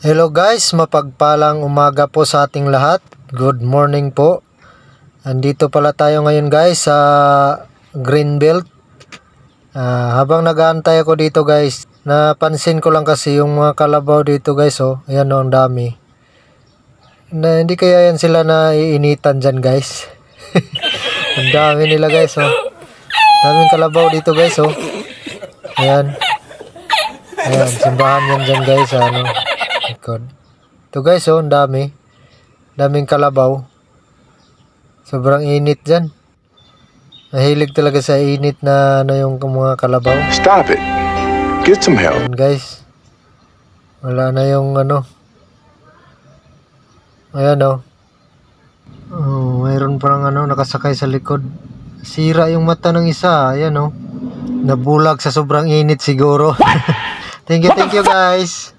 Hello guys, mapagpalang umaga po sa ating lahat. Good morning po. Andito pala tayo ngayon guys sa Greenbelt. Habang nag-aantay ako dito guys, napansin ko lang kasi yung mga kalabaw dito guys. Oh, ayan oh, ang dami. Hindi kaya yan sila na iinitan dyan guys. Ang dami nila guys. Oh, daming kalabaw dito guys. Oh, ayan. Ayan, simbahan yan dyan guys. Ano? Ito guys, oh, ang daming kalabaw. Sobrang init dyan. Mahilig talaga sa init na ano yung mga kalabaw. Stop it. Get some help. Ayan guys. Wala na yung ano. Ayan oh. Oh, mayroon parang ano nakasakay sa likod. Sira yung mata ng isa. Ayan oh. Nabulag sa sobrang init siguro. Thank you guys.